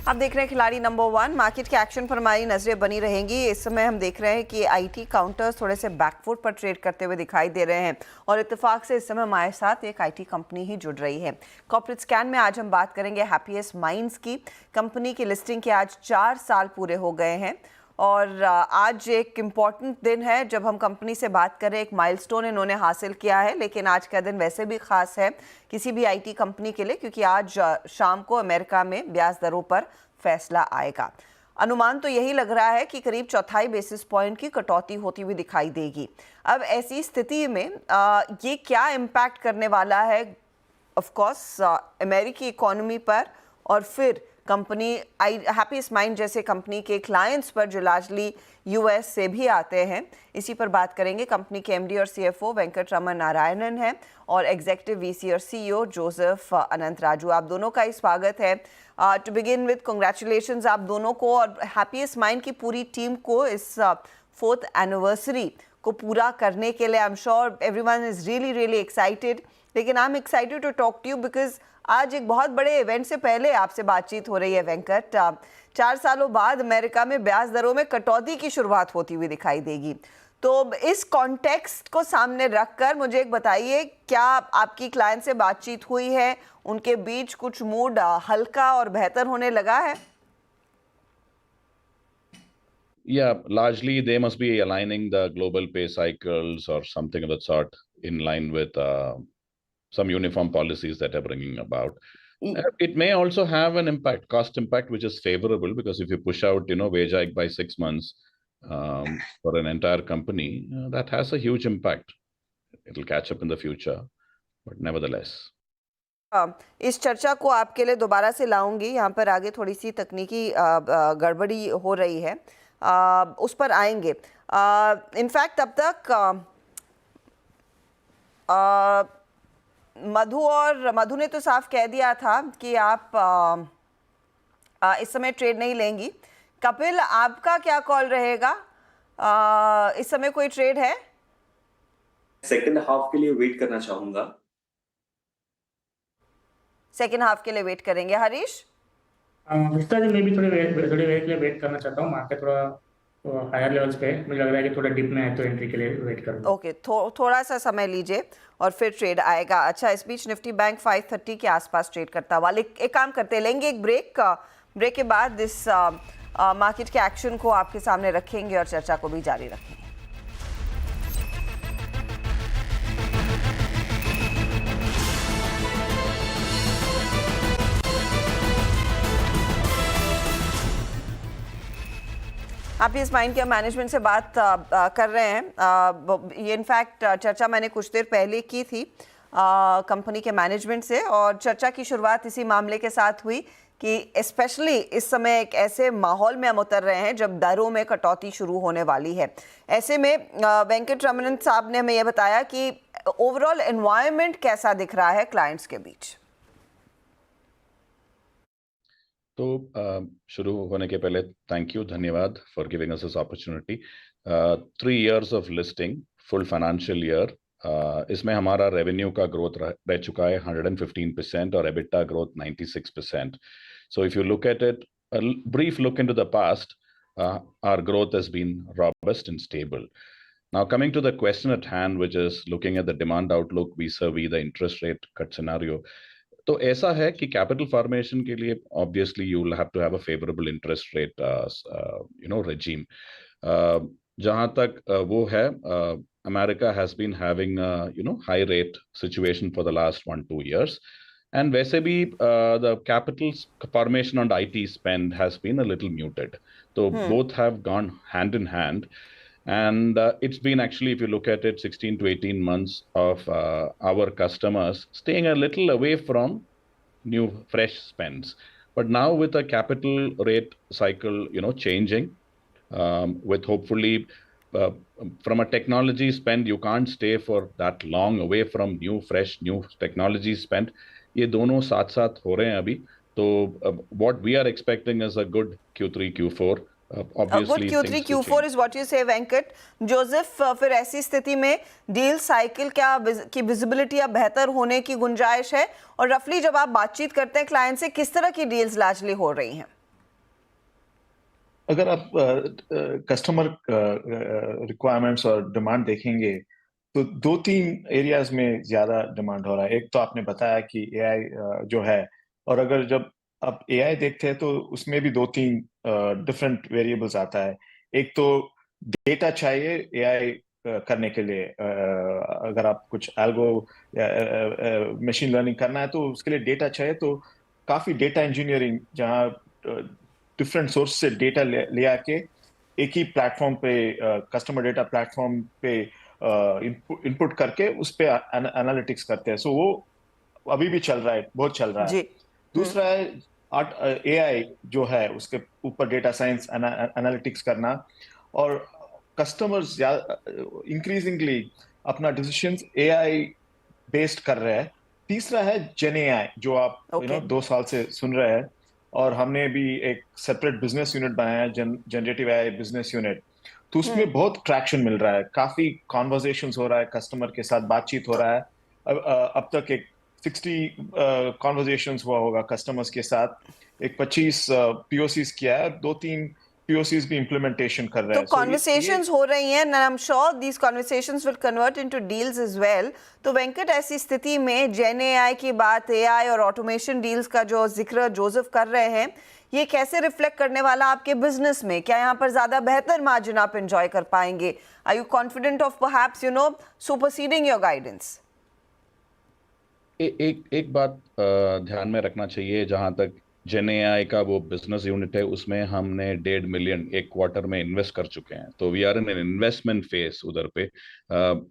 आप देख रहे हैं खिलाड़ी नंबर 1। मार्केट के एक्शन पर हमारी नजरें बनी रहेंगी। इस समय हम देख रहे हैं कि आईटी काउंटर्स थोड़े से बैकफुट पर ट्रेड करते हुए दिखाई दे रहे हैं और इत्तेफाक से इस समय हमारे साथ एक आईटी कंपनी ही जुड़ रही है। कॉर्पोरेट स्कैन में आज हम बात करेंगे हैप्पीएस्ट माइंड्स की। कंपनी की लिस्टिंग के आज 4 साल पूरे हो गए हैं और आज एक इम्पॉर्टेंट दिन है जब हम कंपनी से बात करें। एक माइलस्टोन इन्होंने हासिल किया है, लेकिन आज का दिन वैसे भी खास है किसी भी आईटी कंपनी के लिए, क्योंकि आज शाम को अमेरिका में ब्याज दरों पर फैसला आएगा। अनुमान तो यही लग रहा है कि करीब 4 बेसिस पॉइंट की कटौती होती हुई दिखाई देगी। अब ऐसी स्थिति में ये क्या इम्पैक्ट करने वाला है, ऑफ कोर्स अमेरिकी इकोनॉमी पर और फिर कंपनी हैप्पीएस्ट माइंड जैसे कंपनी के क्लाइंट्स पर जो लार्जली यूएस से भी आते हैं। इसी पर बात करेंगे। कंपनी के एमडी और सीएफओ वेंकट रमन नारायणन हैं और एग्जीक्यूटिव वीसी और सीईओ जोसेफ अनंतराजू। आप दोनों का ही स्वागत है। टू बिगिन विद कांग्रेचुलेशंस आप दोनों को और हैप्पीएस्ट माइंड की पूरी टीम को इस 4th एनिवर्सरी को पूरा करने के लिए। I am sure everyone is really excited, लेकिन I am excited to talk to you because आज एक बहुत बड़े इवेंट से पहले आपसे बातचीत हो रही है वेंकट। 4 सालों बाद अमेरिका में ब्याज दरों में कटौती की शुरुआत होती हुई दिखाई देगी। तो इस कॉन्टेक्स्ट को सामने रखकर मुझे एक बताइए, क्या आपकी क्लाइंट से बातचीत हुई है? उनके बीच कुछ मूड हल्का और बेहतर होने लगा है? Yeah, largely they must be aligning the global pay cycles or something of that sort in line with some uniform policies that are bringing about. It may also have an impact, cost impact, which is favorable because if you push out, wage hike by 6 months for an entire company, that has a huge impact. It'll catch up in the future, but nevertheless. इस चर्चा को आपके लिए दोबारा से लाऊंगी। यहाँ पर आगे थोड़ी सी तकनीकी गड़बड़ी हो रही है, उस पर आएंगे। इनफैक्ट अब तक मधु ने तो साफ कह दिया था कि आप इस समय ट्रेड नहीं लेंगी। कपिल, आपका क्या कॉल रहेगा? इस समय कोई ट्रेड है? सेकंड हाफ के लिए वेट करना चाहूंगा। सेकंड हाफ के लिए वेट करेंगे। हरीश? जी, मैं भी थोड़ी देर के लिए वेट करना चाहता हूँ। मार्केट थोड़ा हायर लेवल्स पे मुझे लग रहा है कि थोड़ा डिप में है, तो एंट्री के लिए वेट करूँगा। ओके, थोड़ा सा समय लीजिए और फिर ट्रेड आएगा। अच्छा, इस बीच निफ्टी बैंक 530 के आसपास ट्रेड करता हुआ। एक काम करते हैं, लेंगे एक ब्रेक के बाद इस मार्केट के एक्शन को आपके सामने रखेंगे और चर्चा को भी जारी रखेंगे। हैप्पीएस्ट माइंड के मैनेजमेंट से बात कर रहे हैं। ये इनफैक्ट चर्चा मैंने कुछ देर पहले की थी कंपनी के मैनेजमेंट से, और चर्चा की शुरुआत इसी मामले के साथ हुई कि स्पेशली इस समय एक ऐसे माहौल में हम उतर रहे हैं जब दरों में कटौती शुरू होने वाली है। ऐसे में वेंकट रमन साहब ने हमें यह बताया कि ओवरऑल एनवायरनमेंट कैसा दिख रहा है क्लाइंट्स के बीच। तो शुरू होने के पहले थैंक यू, धन्यवाद for giving us this opportunity. 3 years of listing, full financial year, इसमें हमारा रेवेन्यू का ग्रोथ रह चुका है 115% और EBITDA growth 96%. So if you look at it, a brief look into the past, our growth has been robust and stable. Now coming to the question at hand, which is looking at the demand outlook vis-a-vis the interest rate cut scenario. तो ऐसा है कि capital formation के लिए obviously you will have to have a favourable interest rate regime. जहाँ तक वो है, America has been having high rate situation for the last 1-2 years, and वैसे भी the capital formation on IT spend has been a little muted. So both have gone hand in hand. And it's been actually, if you look at it, 16 to 18 months of our customers staying a little away from new, fresh spends. But now with the capital rate cycle, changing, with hopefully from a technology spend, you can't stay for that long away from new technology spend. ये दोनों साथ साथ हो रहे हैं अभी. तो what we are expecting is a good Q3, Q4. Good Q3, Q4 is what you say, Venkat. Joseph, फिर ऐसी स्थिति में डील साइकिल की विजिबिलिटी अब बेहतर होने की गुंजाइश है, और रफली जब आप बातचीत करते हैं क्लाइंट से, किस तरह की डील्स लार्जली हो रही हैं? अगर आप कस्टमर रिक्वायरमेंट्स और डिमांड देखेंगे तो 2-3 एरियाज में ज्यादा डिमांड हो रहा है। एक तो आपने बताया कि एआई जो है, और अगर जब आप एआई देखते हैं तो उसमें भी 2-3 डिफरेंट वेरिएबल्स आता है। एक तो डेटा चाहिए एआई करने के लिए, अगर आप कुछ एल्गो या मशीन लर्निंग करना है तो उसके लिए डेटा चाहिए। तो काफी डेटा इंजीनियरिंग, जहाँ डिफरेंट सोर्स से डेटा ले आके एक ही प्लेटफॉर्म पे, कस्टमर डेटा प्लेटफॉर्म पे इनपुट करके उस पे एनालिटिक्स करते हैं। सो वो अभी भी चल रहा है, बहुत चल रहा है। जी। दूसरा है एआई जो है, उसके ऊपर डेटा साइंस एनालिटिक्स करना, और कस्टमर्स इंक्रीजिंगली अपना डिसीजंस एआई बेस्ड कर रहे हैं। तीसरा है जेन एआई, जो आप Okay. 2 साल से सुन रहे हैं, और हमने भी एक सेपरेट बिजनेस यूनिट बनाया है, जनरेटिव एआई बिजनेस यूनिट। तो उसमें बहुत ट्रैक्शन मिल रहा है, काफी कॉन्वर्सेशंस हो रहा है, कस्टमर के साथ बातचीत हो रहा है। अब तक एक 60 कॉन्वर्सेशंस हुआ होगा कस्टमर्स के साथ। एक 25 पीओसीज किया है, 2-3 पीओसीज भी इम्प्लीमेंटेशन कर रहे तो हैं। So कॉन्वर्सेशंस हो रही हैं, and I'm sure these conversations will convert into deals as well. तो वेंकट, ऐसी स्थिति में जेन एआई की बात, एआई और ऑटोमेशन डील्स का जो जिक्र जोसेफ कर रहे हैं, ये कैसे रिफ्लेक्ट करने वाला आपके बिजनेस में? क्या यहाँ पर ज्यादा बेहतर मार्जिन आप एंजॉय कर पाएंगे? Are you confident of perhaps superseding your guidance? एक बात ध्यान में रखना चाहिए, जहां तक जेन एआई का वो बिजनेस यूनिट है, उसमें हमने 1.5 मिलियन एक क्वार्टर में इन्वेस्ट कर चुके हैं। तो we are in an investment phase उधर पे।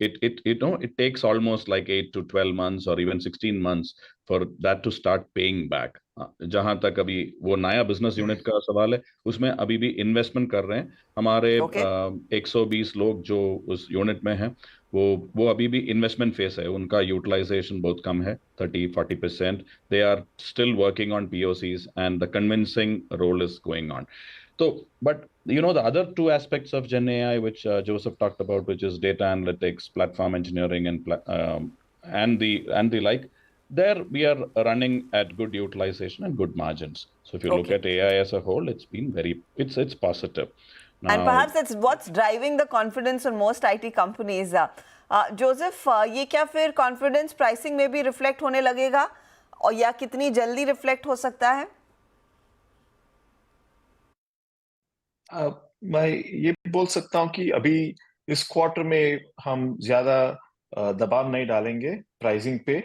It takes almost like 8 to 12 months और even 16 months for that to start paying back. जहां तक अभी वो नया बिजनेस यूनिट का सवाल है, उसमें अभी भी इन्वेस्टमेंट कर रहे हैं। हमारे 120 लोग जो उस यूनिट में हैं, वो अभी भी इन्वेस्टमेंट फेस है। उनका यूटिलाइजेशन बहुत कम है, 30-40%। They are still working on POCs and the convincing role is going on. So, but the other two aspects of Gen AI, which Joseph talked about, which is data analytics, platform engineering, and the like, there we are running at good utilization and good margins. So if you look at AI as a whole, it's been it's positive. And perhaps that's what's driving the confidence on most IT companies. Joseph, ये क्या फिर confidence pricing में भी reflect होने लगेगा, और या कितनी जल्दी रिफ्लेक्ट हो सकता है? मैं ये बोल सकता हूँ कि अभी इस क्वार्टर में हम ज्यादा दबाव नहीं डालेंगे प्राइसिंग पे।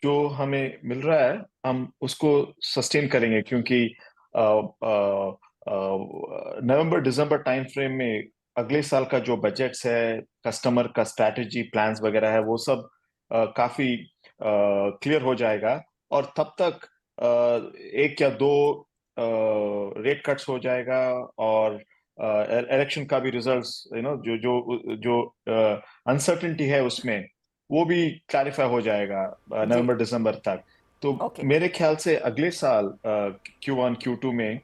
जो हमें मिल रहा है हम उसको सस्टेन करेंगे, क्योंकि नवंबर दिसंबर टाइम फ्रेम में अगले साल का जो बजट्स है, कस्टमर का स्ट्रैटेजी प्लान्स वगैरह है, वो सब काफी क्लियर हो जाएगा। और तब तक 1 या 2 रेट कट्स हो जाएगा, और इलेक्शन का भी रिजल्ट्स, जो अनसर्टेनिटी है उसमें, वो भी क्लैरिफाई हो जाएगा नवंबर दिसंबर तक। तो मेरे ख्याल से अगले साल Q1 Q2 में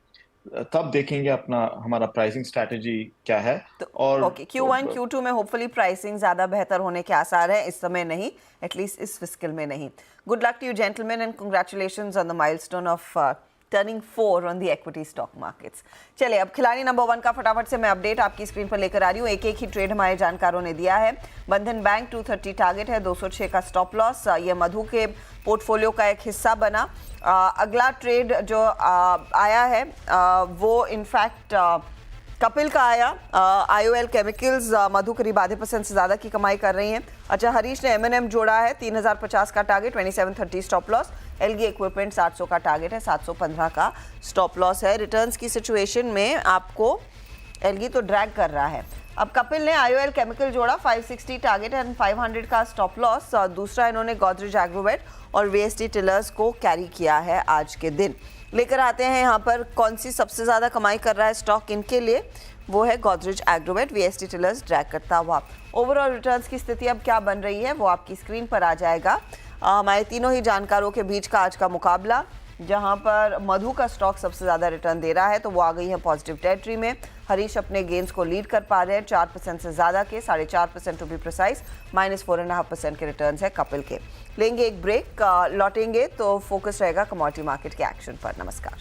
तब देखेंगे हमारा प्राइसिंग स्ट्रैटेजी क्या है। और Q1 Q2 में होपफुली प्राइसिंग ज्यादा बेहतर होने के आसार है, इस समय नहीं, एटलीस्ट इस फिस्कल में नहीं। Good luck to you gentleman and congratulations on the milestone of turning 4 on the equity stock markets. चलिए, अब खिलाड़ी नंबर 1 का फटाफट से मैं अपडेट आपकी स्क्रीन पर लेकर आ रही हूँ। एक ही ट्रेड हमारे जानकारों ने दिया है। बंधन बैंक 230 टारगेट है, 206 का स्टॉप लॉस। ये मधु के पोर्टफोलियो का एक हिस्सा बना। अगला ट्रेड जो आया है वो इनफैक्ट कपिल का आया। IOL केमिकल्स, मधु करीब ½ % से ज़्यादा की कमाई कर रही हैं। अच्छा, हरीश ने M&M जोड़ा है, 3050 का target, 2730 stop loss. Algae equipment 700 का टारगेट है, 715 का स्टॉप लॉस है। रिटर्न्स की सिचुएशन में आपको एलगी तो ड्रैग कर रहा है। अब कपिल ने IOL केमिकल जोड़ा, 560 टारगेट एंड 500 का स्टॉप लॉस। दूसरा इन्होंने गोदरेज एग्रोवेट और VST टिलर्स को कैरी किया है आज के दिन। लेकर आते हैं यहाँ पर कौन सी सबसे ज़्यादा कमाई कर रहा है स्टॉक इनके लिए, वो है Godrej Agrovet, VST tillers drag करता हुआ। ओवरऑल रिटर्न्स की स्थिति अब क्या बन रही है वो आपकी स्क्रीन पर आ जाएगा। हमारे तीनों ही जानकारों के बीच का आज का मुकाबला, जहां पर मधु का स्टॉक सबसे ज़्यादा रिटर्न दे रहा है, तो वो आ गई है पॉजिटिव टेरिटरी में। हरीश अपने गेंस को लीड कर पा रहे हैं 4% से ज़्यादा के, 4.5% टू बी प्रिसाइज, -4.5% के रिटर्न्स है कपिल के। लेंगे एक ब्रेक, लौटेंगे तो फोकस रहेगा कमोडिटी मार्केट के एक्शन पर। नमस्कार।